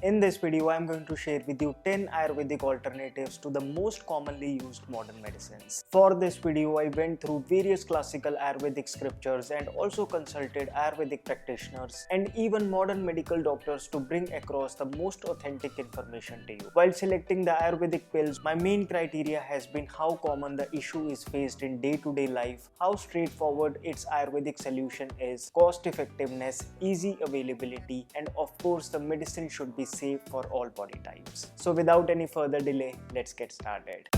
In this video, I am going to share with you 10 Ayurvedic alternatives to the most commonly used modern medicines. For this video, I went through various classical Ayurvedic scriptures and also consulted Ayurvedic practitioners and even modern medical doctors to bring across the most authentic information to you. While selecting the Ayurvedic pills, my main criteria has been how common the issue is faced in day-to-day life, how straightforward its Ayurvedic solution is, cost effectiveness, easy availability, and of course the medicine should be safe for all body types. So without any further delay, let's get started.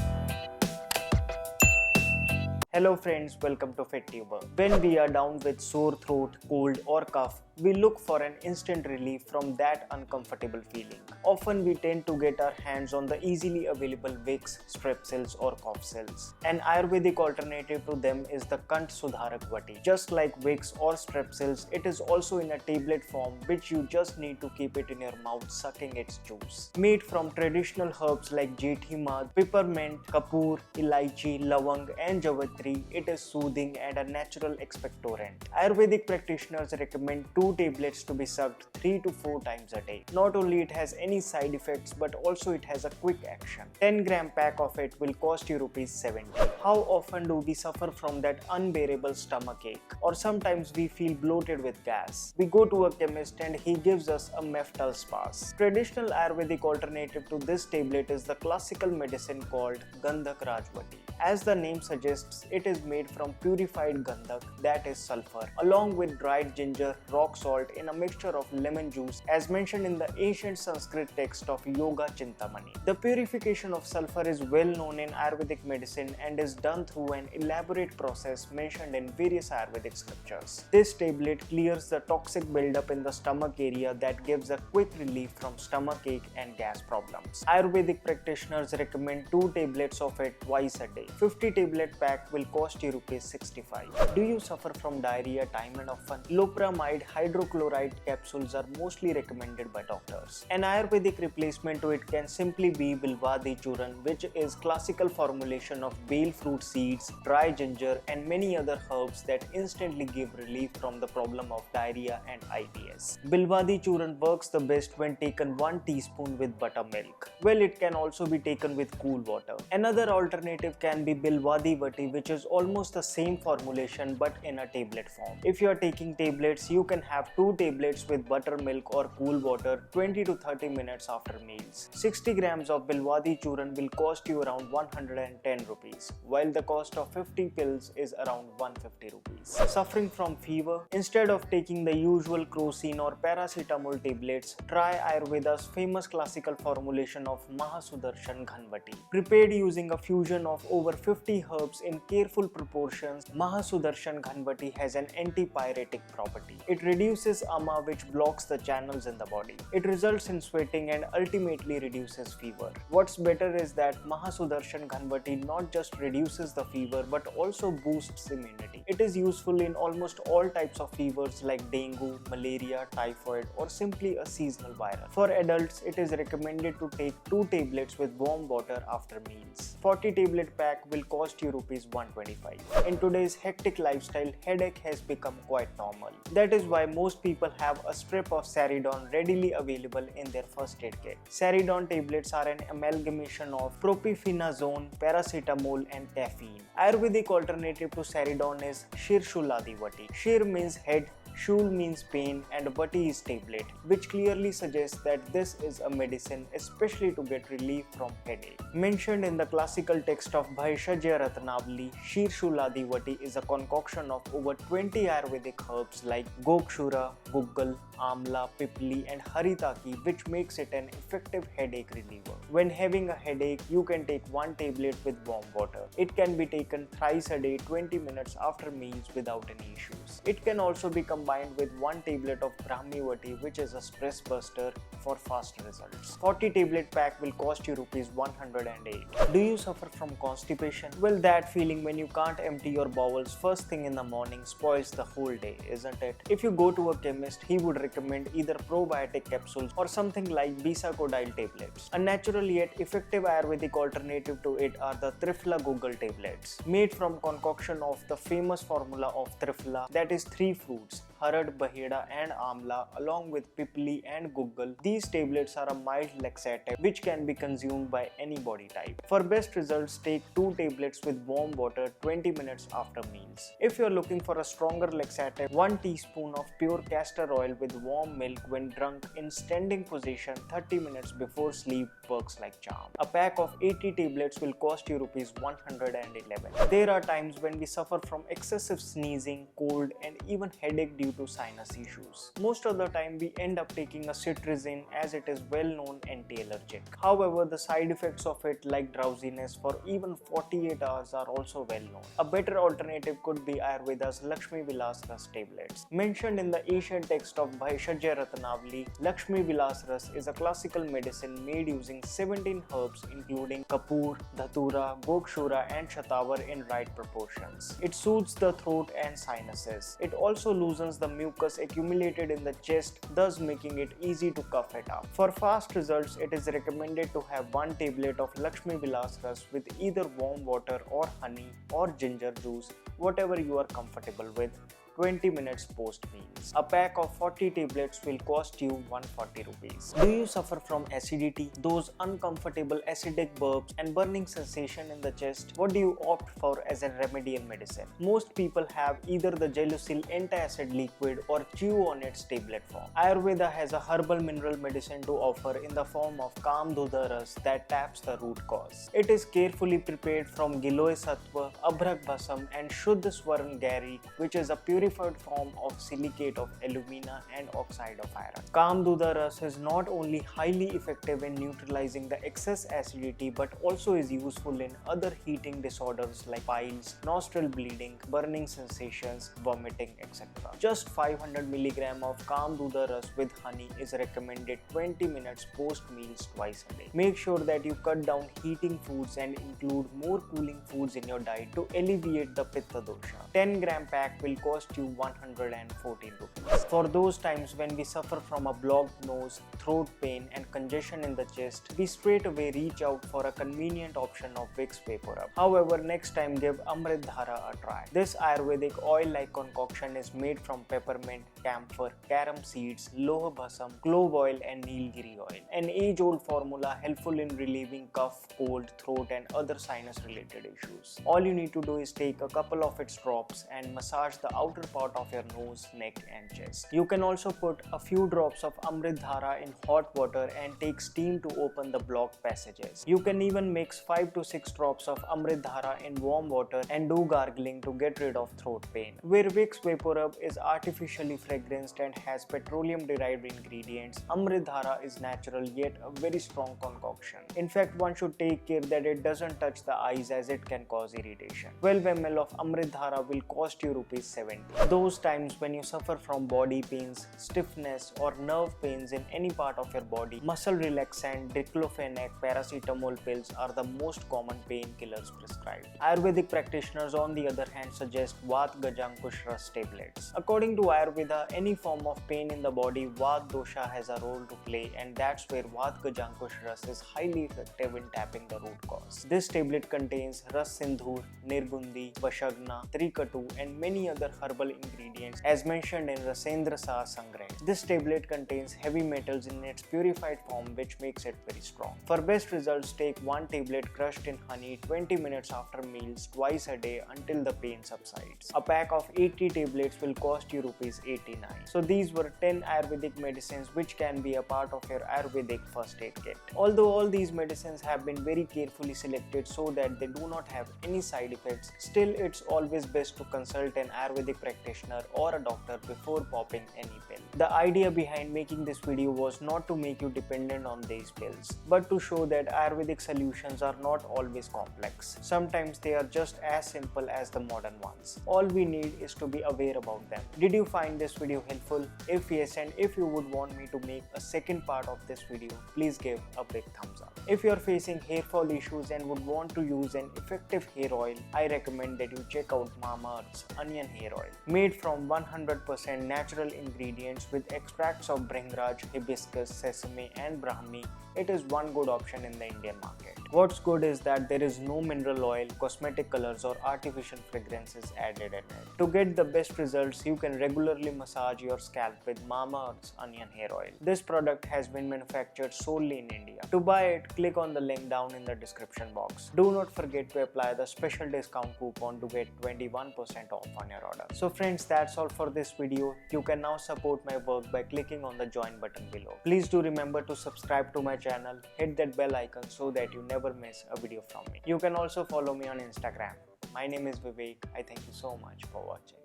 Hello friends, welcome to FitTuber. When we are down with sore throat, cold or cough, we look for an instant relief from that uncomfortable feeling. Often we tend to get our hands on the easily available Vicks, Strepsils or cough cells. An Ayurvedic alternative to them is the Kant Sudharak Vati. Just like Vicks or Strepsils, it is also in a tablet form which you just need to keep it in your mouth sucking its juice. Made from traditional herbs like Jethi Mad, peppermint, kapoor, elaichi, lavang and javitri, it is soothing and a natural expectorant. Ayurvedic practitioners recommend 2 tablets to be sucked 3 to 4 times a day. Not only it has any side effects but also it has a quick action. 10-gram pack of it will cost you ₹70. How often do we suffer from that unbearable stomach ache? Or sometimes we feel bloated with gas. We go to a chemist and he gives us a Meftal Spas. Traditional Ayurvedic alternative to this tablet is the classical medicine called Gandhak Rajvati. As the name suggests, it is made from purified gandhak, that is sulfur, along with dried ginger, rock salt in a mixture of lemon juice as mentioned in the ancient Sanskrit text of Yoga Chintamani. The purification of sulfur is well known in Ayurvedic medicine and is done through an elaborate process mentioned in various Ayurvedic scriptures. This tablet clears the toxic buildup in the stomach area that gives a quick relief from stomach ache and gas problems. Ayurvedic practitioners recommend 2 tablets of it twice a day. 50 tablet pack will cost you ₹65. Do you suffer from diarrhea time and often? Loperamide hydrochloride capsules are mostly recommended by doctors. An Ayurvedic replacement to it can simply be Bilvadi Churn, which is classical formulation of bale fruit seeds, dry ginger and many other herbs that instantly give relief from the problem of diarrhea and IBS. Bilvadi Churn works the best when taken 1 teaspoon with buttermilk. Well, it can also be taken with cool water. Another alternative can be Bilvadi Vati, which is almost the same formulation but in a tablet form. If you are taking tablets, you can have 2 tablets with buttermilk or cool water 20 to 30 minutes after meals. 60 grams of Bilvadi Churn will cost you around ₹110, while the cost of 50 pills is around ₹150. Suffering from fever? Instead of taking the usual Crocin or paracetamol tablets, try Ayurveda's famous classical formulation of Mahasudarshan Ghanvati. Prepared using a fusion of over 50 herbs in careful proportions, Mahasudarshan Ghanvati has an antipyretic property. It reduces ama, which blocks the channels in the body. It results in sweating and ultimately reduces fever. What's better is that Mahasudarshan Ghanvati not just reduces the fever but also boosts immunity. It is useful in almost all types of fevers like dengue, malaria, typhoid or simply a seasonal virus. For adults, it is recommended to take 2 tablets with warm water after meals. 40 tablet pack will cost you ₹125. In today's hectic lifestyle, headache has become quite normal. That is why most people have a strip of Saridon readily available in their first aid kit. Saridon tablets are an amalgamation of propionazole, paracetamol and caffeine. Ayurvedic alternative to Saridon is Shirshuladi Vati. Shir means head, Shul means pain and Vati is tablet, which clearly suggests that this is a medicine especially to get relief from headache. Mentioned in the classical text of Bhaishajya Ratnavali, Shirshuladi Vati is a concoction of over 20 Ayurvedic herbs like Gokshura, Guggal, Amla, Pipli and Haritaki, which makes it an effective headache reliever. When having a headache, you can take 1 tablet with warm water. It can be taken thrice a day 20 minutes after meals without any issues. It can also be combined with 1 tablet of Brahmi Vati, which is a stress buster for fast results. 40 tablet pack will cost you ₹108. Do you suffer from constipation? Well, that feeling when you can't empty your bowels first thing in the morning spoils the whole day, isn't it? If you go to a chemist, he would recommend either probiotic capsules or something like Bisacodyl tablets. A natural yet effective Ayurvedic alternative to it are the Triphala Guggal tablets, made from concoction of the famous formula of Triphala, that is 3 fruits, Harad, Baheda and Amla along with Pipli and Guggal. These tablets are a mild laxative which can be consumed by any body type. For best results, take 2 tablets with warm water 20 minutes after meals. If you are looking for a stronger laxative, 1 teaspoon of pure castor oil with warm milk when drunk in standing position 30 minutes before sleep works like charm. A pack of 80 tablets will cost you Rs 111. There are times when we suffer from excessive sneezing, cold and even headache due to sinus issues. Most of the time we end up taking a cetirizine as it is well known anti-allergic. However, the side effects of it like drowsiness for even 48 hours are also well known. A better alternative could be Ayurveda's Lakshmi Vilas Ras tablets. Mentioned in the ancient text of Bhaishajya Ratnavali, Lakshmi Vilas Ras is a classical medicine made using 17 herbs including Kapoor, Dhatura, Gokshura and Shatavar in right proportions. It soothes the throat and sinuses. It also loosens the mucus accumulated in the chest, thus making it easy to cough it up. For fast results, it is recommended to have 1 tablet of Lakshmi Vilas Ras with either warm water or honey or ginger juice, whatever you are comfortable with, 20 minutes post meals. A pack of 40 tablets will cost you 140 rupees. Do you suffer from acidity, those uncomfortable acidic burps and burning sensation in the chest? What do you opt for as a remedial medicine? Most people have either the Gelusil antacid liquid or chew on its tablet form. Ayurveda has a herbal mineral medicine to offer in the form of Kamdudha Ras that taps the root cause. It is carefully prepared from Giloy Sattva, Abhrak Bhasam and Shuddha Swarn Gari, which is a purified form of silicate of alumina and oxide of iron. Kamdudha Ras is not only highly effective in neutralizing the excess acidity but also is useful in other heating disorders like piles, nostril bleeding, burning sensations, vomiting, etc. Just 500 mg of Kamdudha Ras with honey is recommended 20 minutes post meals twice a day. Make sure that you cut down heating foods and include more cooling foods in your diet to alleviate the Pitta dosha. 10-gram pack will cost you 114 rupees. For those times when we suffer from a blocked nose, throat pain and congestion in the chest, we straight away reach out for a convenient option of Vicks VapoRub. However, next time give Amrit Dhara a try. This Ayurvedic oil-like concoction is made from peppermint, camphor, carom seeds, loha bhasam, clove oil and nilgiri oil. An age-old formula helpful in relieving cough, cold, throat and other sinus-related issues. All you need to do is take a couple of its drops and massage the outer part of your nose, neck and chest. You can also put a few drops of Amrit Dhara in hot water and take steam to open the blocked passages. You can even mix 5 to 6 drops of Amrit Dhara in warm water and do gargling to get rid of throat pain. Where Vicks VapoRub is artificially fragranced and has petroleum derived ingredients, Amrit Dhara is natural yet a very strong concoction. In fact, one should take care that it doesn't touch the eyes as it can cause irritation. 12 ml of Amrit Dhara will cost you Rs 70. Those times when you suffer from body pains, stiffness or nerve pains in any part of your body, muscle relaxant, diclofenac, paracetamol pills are the most common painkillers prescribed. Ayurvedic practitioners on the other hand suggest Vat Gajankush Ras tablets. According to Ayurveda, any form of pain in the body, Vat dosha has a role to play and that's where Vat Gajankush Ras is highly effective in tapping the root cause. This tablet contains Ras Sindhur, Nirgundi, Vashagna, Trikatu and many other herbal ingredients as mentioned in Rasendra Saha Sangrah. This tablet contains heavy metals in its purified form which makes it very strong. For best results, take 1 tablet crushed in honey 20 minutes after meals twice a day until the pain subsides. A pack of 80 tablets will cost you Rs 89. So these were 10 Ayurvedic medicines which can be a part of your Ayurvedic first aid kit. Although all these medicines have been very carefully selected so that they do not have any side effects, still it's always best to consult an Ayurvedic practitioner or a doctor before popping any pill. The idea behind making this video was not to make you dependent on these pills, but to show that Ayurvedic solutions are not always complex. Sometimes they are just as simple as the modern ones. All we need is to be aware about them. Did you find this video helpful? If yes, and if you would want me to make a second part of this video, please give a big thumbs up. If you are facing hair fall issues and would want to use an effective hair oil, I recommend that you check out Mamaearth's Onion Hair Oil. Made from 100% natural ingredients with extracts of Bhringraj, hibiscus, sesame and Brahmi, it is one good option in the Indian market. What's good is that there is no mineral oil, cosmetic colors or artificial fragrances added in it. To get the best results, you can regularly massage massage your scalp with Mamaearth's Onion Hair Oil. This product has been manufactured solely in India. To buy it, click on the link down in the description box. Do not forget to apply the special discount coupon to get 21% off on your order. So friends, that's all for this video. You can now support my work by clicking on the join button below. Please do remember to subscribe to my channel, hit that bell icon so that you never miss a video from me. You can also follow me on Instagram. My name is Vivek. I thank you so much for watching.